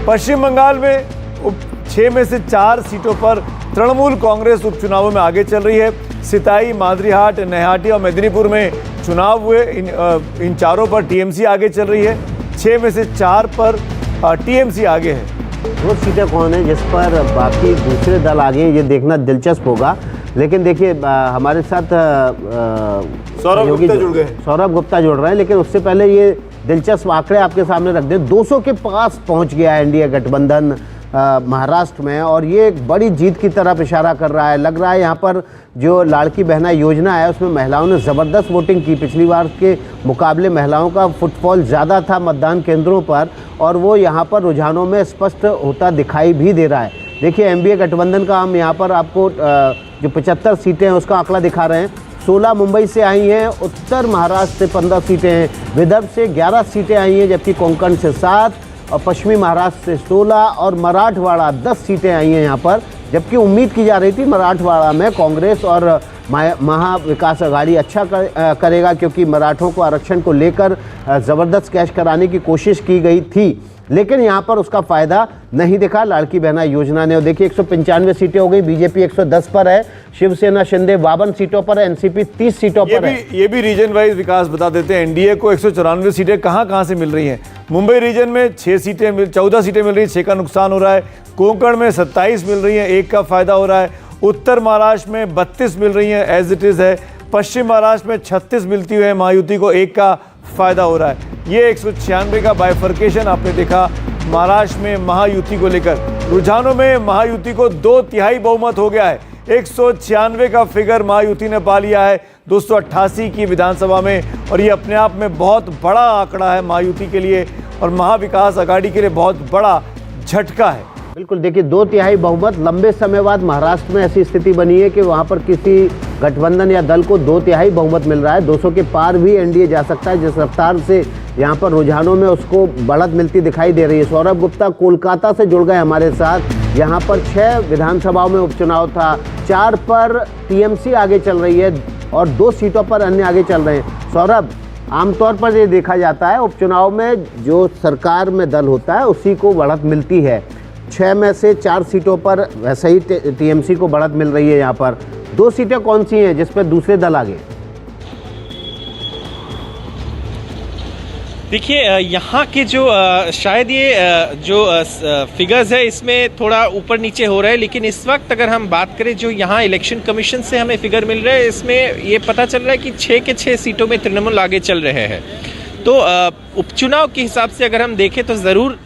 पश्चिम बंगाल में 6 में से 4 सीटों पर तृणमूल कांग्रेस उपचुनावों में आगे चल रही है। सिताई, मादरीहाट, नैहाटी और मेदिनीपुर में चुनाव हुए। इन चारों पर टीएमसी आगे चल रही है। 6 में से 4 पर टीएमसी आगे है। वो सीटें कौन है जिस पर बाकी दूसरे दल आगे हैं, ये देखना दिलचस्प होगा। लेकिन देखिए हमारे साथ सौरभ गुप्ता जुड़ रहे हैं, लेकिन उससे पहले ये दिलचस्प आंकड़े आपके सामने रख दें। 200 के पास पहुंच गया है एनडीए गठबंधन महाराष्ट्र में, और ये एक बड़ी जीत की तरफ इशारा कर रहा है। लग रहा है यहाँ पर जो लाड़की बहना योजना है उसमें महिलाओं ने ज़बरदस्त वोटिंग की। पिछली बार के मुकाबले महिलाओं का फुटफॉल ज़्यादा था मतदान केंद्रों पर, और वो यहाँ पर रुझानों में स्पष्ट होता दिखाई भी दे रहा है। देखिए एनडीए गठबंधन का हम यहाँ पर आपको जो 75 सीटें हैं उसका आंकड़ा दिखा रहे हैं। 16 मुंबई से आई हैं, उत्तर महाराष्ट्र से 15 सीटें हैं, विदर्भ से 11 सीटें आई हैं, जबकि कोंकण से 7 और पश्चिमी महाराष्ट्र से 16 और मराठवाड़ा 10 सीटें आई हैं यहाँ पर। जबकि उम्मीद की जा रही थी मराठवाड़ा में कांग्रेस और महाविकास आघाड़ी अच्छा करेगा, क्योंककि मराठों को आरक्षण को लेकर ज़बरदस्त कैश कराने की कोशिश की गई थी, लेकिन यहाँ पर उसका फ़ायदा नहीं दिखा लाड़की बहना योजना ने। और देखिए 195 सीटें हो गई, बीजेपी 110 पर है, शिवसेना शिंदे 52 सीटों पर है, एनसीपी 30 सीटों पर है। ये भी रीजन वाइज विकास बता देते हैं। एनडीए को 194 सीटें कहाँ से मिल रही हैं। मुंबई रीजन में 14 सीटें मिल रही हैं, 6 का नुकसान हो रहा है। कोंकण में 27 मिल रही हैं, 1 का फायदा हो रहा है। उत्तर महाराष्ट्र में 32 मिल रही हैं, एज इट इज़ है। पश्चिम महाराष्ट्र में 36 मिलती हुई है, महायुति को 1 का फायदा हो रहा है। ये 196 का बाइफर्केशन आपने देखा महाराष्ट्र में महायुति को लेकर। रुझानों में महायुति को 2/3 बहुमत हो गया है। 196 का फिगर महायुति ने पा लिया है 288 की विधानसभा में, और ये अपने आप में बहुत बड़ा आंकड़ा है महायुति के लिए, और महाविकास आघाड़ी के लिए बहुत बड़ा झटका है। बिल्कुल, देखिए 2/3 बहुमत। लंबे समय बाद महाराष्ट्र में ऐसी स्थिति बनी है कि वहाँ पर किसी गठबंधन या दल को 2/3 बहुमत मिल रहा है। 200 के पार भी एनडीए जा सकता है, जिस रफ्तार से यहाँ पर रुझानों में उसको बढ़त मिलती दिखाई दे रही है। सौरभ गुप्ता कोलकाता से जुड़ गए हमारे साथ। यहाँ पर 6 विधानसभाओं में उपचुनाव था, 4 पर टीएमसी आगे चल रही है और 2 सीटों पर अन्य आगे चल रहे हैं। सौरभ, आमतौर पर ये देखा जाता है उपचुनाव में जो सरकार में दल होता है उसी को बढ़त मिलती है। 6 में से 4 सीटों पर वैसे ही टीएमसी को बढ़त मिल रही है। यहाँ पर 2 सीटें कौन सी हैं जिस पर दूसरे दल आगे? देखिए यहाँ के जो शायद ये जो फिगर्स है इसमें थोड़ा ऊपर नीचे हो रहा है, लेकिन इस वक्त अगर हम बात करें जो यहाँ इलेक्शन कमीशन से हमें फिगर मिल रहा है, इसमें ये पता चल रहा है कि 6 के 6 सीटों में तृणमूल आगे चल रहे हैं। तो उपचुनाव के हिसाब से अगर हम देखें तो ज़रूर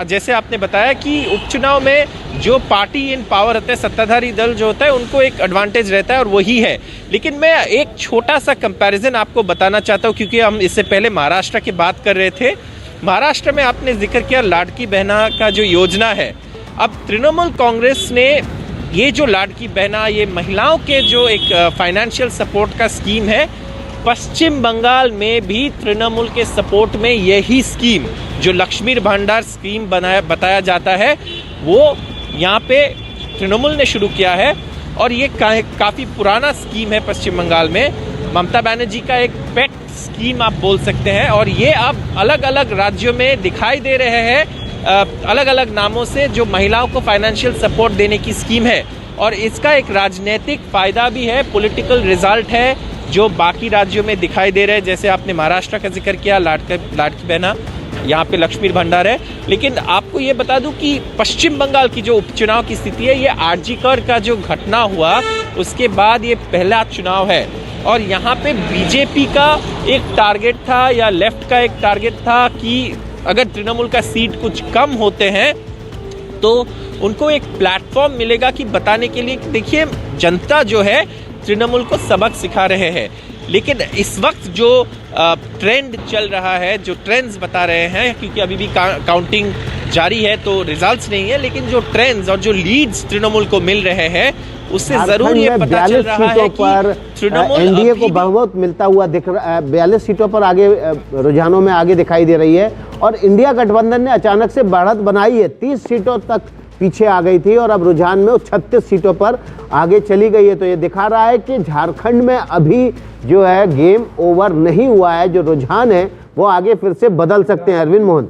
जैसे आपने बताया कि उपचुनाव में जो पार्टी इन पावर होता है, सत्ताधारी दल जो होता है, उनको एक एडवांटेज रहता है और वही है। लेकिन मैं एक छोटा सा कंपैरिजन आपको बताना चाहता हूँ, क्योंकि हम इससे पहले महाराष्ट्र की बात कर रहे थे। महाराष्ट्र में आपने जिक्र किया लाड़की बहना का जो योजना है। अब तृणमूल कांग्रेस ने ये जो लाड़की बहना, ये महिलाओं के जो एक फाइनेंशियल सपोर्ट का स्कीम है, पश्चिम बंगाल में भी तृणमूल के सपोर्ट में यही स्कीम जो लक्ष्मी भंडार स्कीम बताया जाता है, वो यहाँ पे तृणमूल ने शुरू किया है। और ये काफ़ी पुराना स्कीम है पश्चिम बंगाल में। ममता बनर्जी का एक पेट स्कीम आप बोल सकते हैं, और ये अब अलग अलग राज्यों में दिखाई दे रहे हैं अलग अलग नामों से, जो महिलाओं को फाइनेंशियल सपोर्ट देने की स्कीम है। और इसका एक राजनीतिक फ़ायदा भी है, पॉलिटिकल रिजल्ट है जो बाकी राज्यों में दिखाई दे रहे हैं। जैसे आपने महाराष्ट्र का जिक्र किया, लाड़की बहना, यहाँ पे लक्ष्मी भंडार है। लेकिन आपको ये बता दूं कि पश्चिम बंगाल की जो उपचुनाव की स्थिति है, ये आरजी कर का जो घटना हुआ उसके बाद ये पहला चुनाव है। और यहाँ पे बीजेपी का एक टारगेट था या लेफ्ट का एक टारगेट था कि अगर तृणमूल का सीट कुछ कम होते हैं तो उनको एक प्लेटफॉर्म मिलेगा कि बताने के लिए, देखिए जनता जो है तृणमूल को सबक सिखा रहे हैं। लेकिन इस वक्त जो ट्रेंड चल रहा है, जो ट्रेंड्स बता रहे हैं, क्योंकि अभी भी काउंटिंग जारी है तो रिजल्ट्स नहीं है, लेकिन जो ट्रेंड्स और जो लीड्स तृणमूल को मिल रहे हैं उससे जरूर ये पता चल रहा है कि तृणमूल एनडीए को बहुमत मिलता हुआ दिख रहा है। 42 सीटों पर आगे रुझानों में आगे दिखाई दे रही है, और इंडिया गठबंधन ने अचानक से बढ़त बनाई है, 30 सीटों तक पीछे आ गई थी और अब रुझान में 36 सीटों पर आगे चली गई है। तो ये दिखा रहा है कि झारखंड में अभी जो है गेम ओवर नहीं हुआ है, जो रुझान है वो आगे फिर से बदल सकते हैं। अरविंद मोहन।